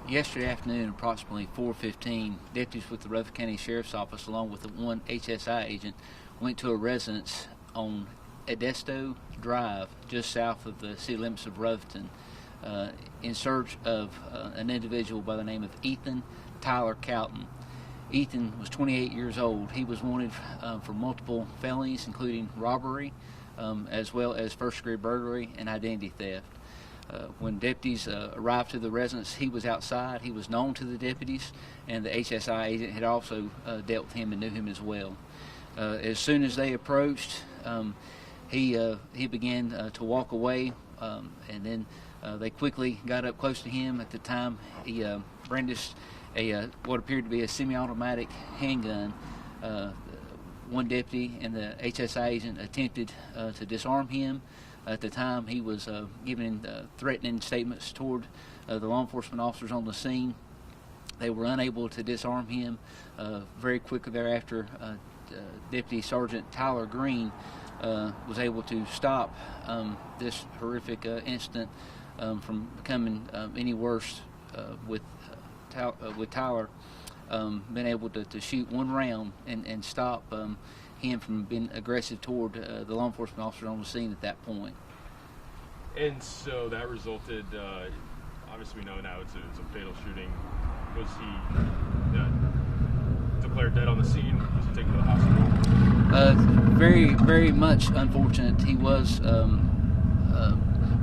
Yesterday afternoon, approximately 4:15, deputies with the Rutherford County Sheriff's Office, along with one HSI agent, went to a residence on Edesto Drive, just south of the city limits of Rutherford, in search of an individual by the name of Ethan Tyler Cowton. Ethan was 28 years old. He was wanted for multiple felonies, including robbery, as well as first-degree burglary and identity theft. When deputies arrived to the residence, he was outside. He was known to the deputies, and the HSI agent had also dealt with him and knew him as well. As soon as they approached, he began to walk away, and then they quickly got up close to him. At the time, he brandished what appeared to be a semi-automatic handgun. One deputy and the HSI agent attempted to disarm him. At the time, he was giving threatening statements toward the law enforcement officers on the scene. They were unable to disarm him. Very quickly thereafter, Deputy Sergeant Tyler Green was able to stop this horrific incident from becoming any worse with Tyler being able to shoot one round and stop him from being aggressive toward the law enforcement officer on the scene at that point. And so that resulted, obviously we know now it's a fatal shooting. Was he declared dead on the scene? Was he taken to the hospital? Very, very much unfortunate. He was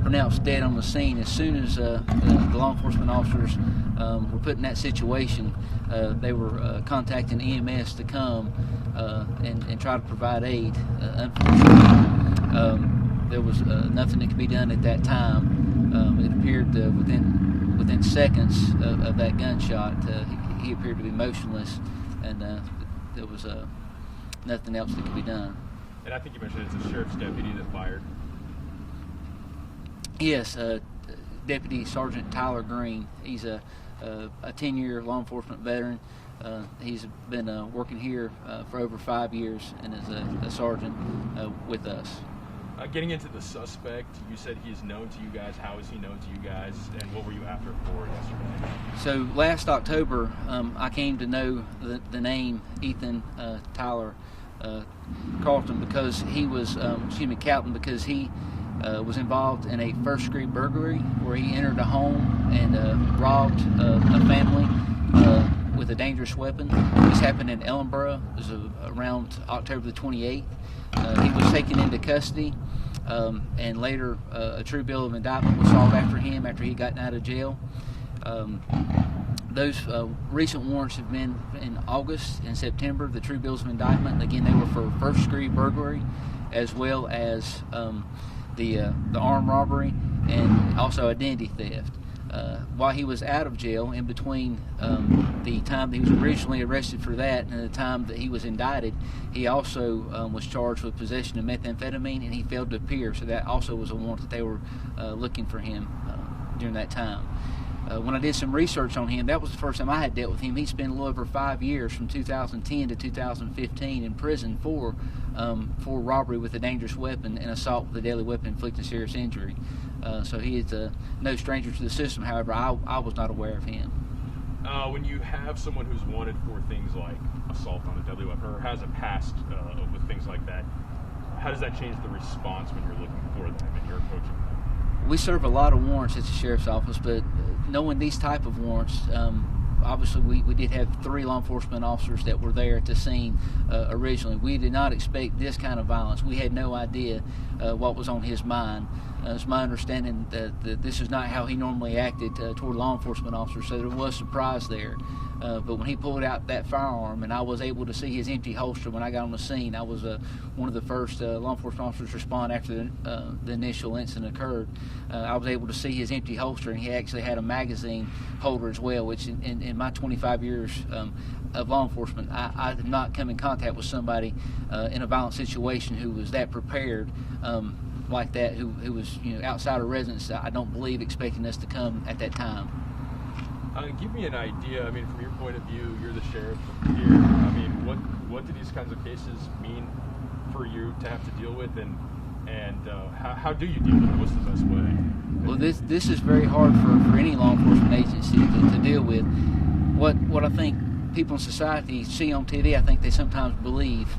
pronounced dead on the scene. As soon as the law enforcement officers were put in that situation, they were contacting EMS to come and try to provide aid. Unfortunately, there was nothing that could be done at that time. It appeared within seconds of that gunshot, he appeared to be motionless, and there was nothing else that could be done. And I think you mentioned it's a sheriff's deputy that fired. Yes, Deputy Sergeant Tyler Green. He's a 10-year law enforcement veteran. He's been working here for over 5 years and is a sergeant with us. Getting into the suspect, you said he's known to you guys. How is he known to you guys, and what were you after for yesterday? So last October, I came to know the name Ethan Tyler Carlton because he was, Cowton, because he was involved in a first-degree burglary where he entered a home and robbed a family with a dangerous weapon. This happened in Ellenboro. It was around October the 28th. He was taken into custody, and later a true bill of indictment was filed after him after he got out of jail. Those recent warrants have been in August and September, the true bills of indictment. Again, they were for first-degree burglary as well as the armed robbery and also identity theft. While he was out of jail, in between the time that he was originally arrested for that and the time that he was indicted, he also was charged with possession of methamphetamine, and he failed to appear. So that also was a warrant that they were looking for him during that time. When I did some research on him, that was the first time I had dealt with him. He spent a little over 5 years, from 2010 to 2015, in prison for robbery with a dangerous weapon and assault with a deadly weapon inflicting serious injury. So he is no stranger to the system. However, I was not aware of him. When you have someone who's wanted for things like assault on a deadly weapon or has a past with things like that, how does that change the response when you're looking for them and you're approaching them? We serve a lot of warrants at the Sheriff's Office, but knowing these type of warrants, obviously we did have 3 law enforcement officers that were there at the scene originally. We did not expect this kind of violence. We had no idea what was on his mind. It's my understanding that this is not how he normally acted toward law enforcement officers, so there was surprise there. But when he pulled out that firearm and I was able to see his empty holster when I got on the scene, I was one of the first law enforcement officers to respond after the initial incident occurred. I was able to see his empty holster, and he actually had a magazine holder as well, which in my 25 years of law enforcement, I did not come in contact with somebody in a violent situation who was that prepared like that, who was outside of residence. I don't believe expecting us to come at that time. Give me an idea. I mean, from your point of view, you're the sheriff here. I mean, what do these kinds of cases mean for you to have to deal with, and And how do you deal with it? What's the best way? Well, this is very hard for any law enforcement agency to deal with. What I think people in society see on TV, I think they sometimes believe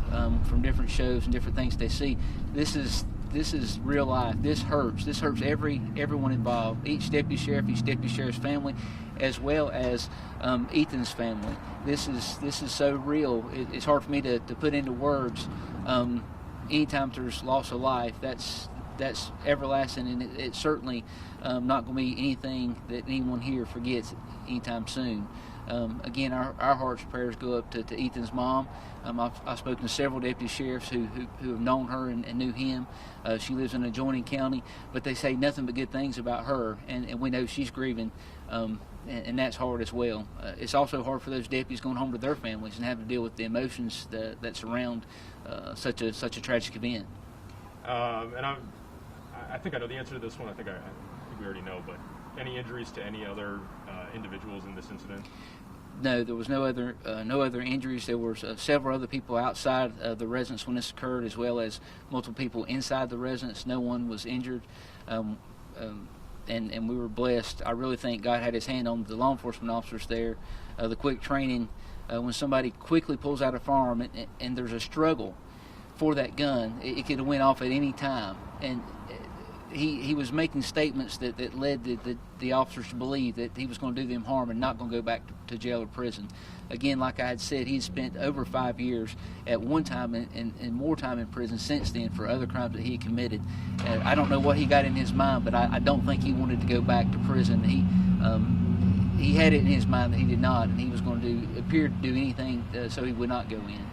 from different shows and different things they see. This is real life. This hurts. This hurts everyone involved. Each deputy sheriff, each deputy sheriff's family, as well as Ethan's family. This is so real. It's hard for me to put into words. Anytime there's loss of life, that's everlasting, and it's certainly not going to be anything that anyone here forgets anytime soon. Again, our hearts and prayers go up to Ethan's mom. I've spoken to several deputy sheriffs who have known her and knew him. She lives in an adjoining county, but they say nothing but good things about her, and we know she's grieving, and that's hard as well. It's also hard for those deputies going home to their families and having to deal with the emotions that surround such a tragic event. And I think I know the answer to this one. I think we already know, but any injuries to any other individuals in this incident? No, there was no other injuries. There were several other people outside the residence when this occurred, as well as multiple people inside the residence. No one was injured, and we were blessed. I really think God had His hand on the law enforcement officers there. The quick training, when somebody quickly pulls out a firearm and there's a struggle for that gun, it could have went off at any time, and he was making statements that led the officers to believe that he was going to do them harm and not going to go back to jail or prison. Again, like I had said, he's spent over 5 years at one time and more time in prison since then for other crimes that he had committed. I don't know what he got in his mind, but I don't think he wanted to go back to prison. He had it in his mind that he did not, and he was going to appear to do anything so he would not go in.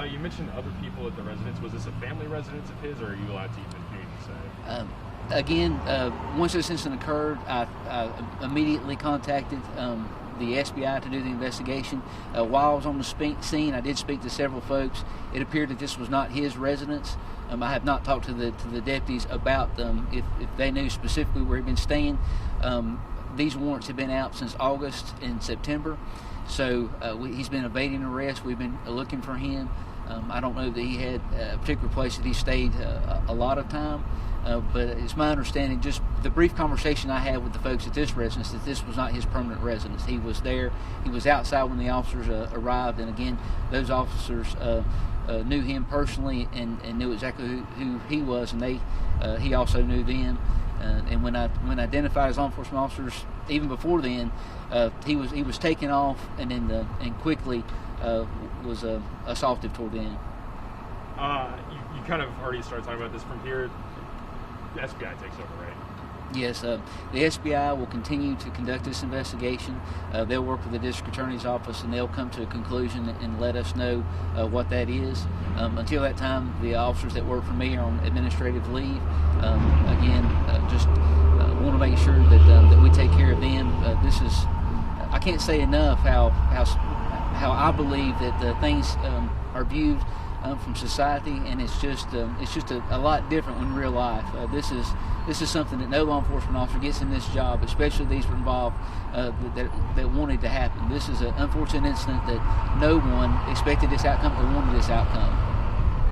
You mentioned other people at the residence. Was this a family residence of his, or are you allowed to even say? Again, once this incident occurred, I immediately contacted the SBI to do the investigation. While I was on the scene, I did speak to several folks. It appeared that this was not his residence. I have not talked to the deputies about if they knew specifically where he'd been staying. These warrants have been out since August and September, so he's been evading arrest. We've been looking for him. I don't know that he had a particular place that he stayed a lot of time, but it's my understanding, just the brief conversation I had with the folks at this residence, that this was not his permanent residence. He was there. He was outside when the officers arrived, and again, those officers knew him personally and knew exactly who he was, and he also knew them. And when identified as law enforcement officers, even before then, he was taken off and then quickly was assaulted toward the end. You kind of already started talking about this. From here, the SBI takes over, right? Yes, the SBI will continue to conduct this investigation. They'll work with the district attorney's office, and they'll come to a conclusion and let us know what that is. Until that time, the officers that work for me are on administrative leave. Just want to make sure that we take care of them. I can't say enough how I believe that things are viewed from society, and it's just a lot different in real life. This is something that no law enforcement officer gets in this job, especially these involved that wanted to happen. This is an unfortunate incident that no one expected this outcome or wanted this outcome.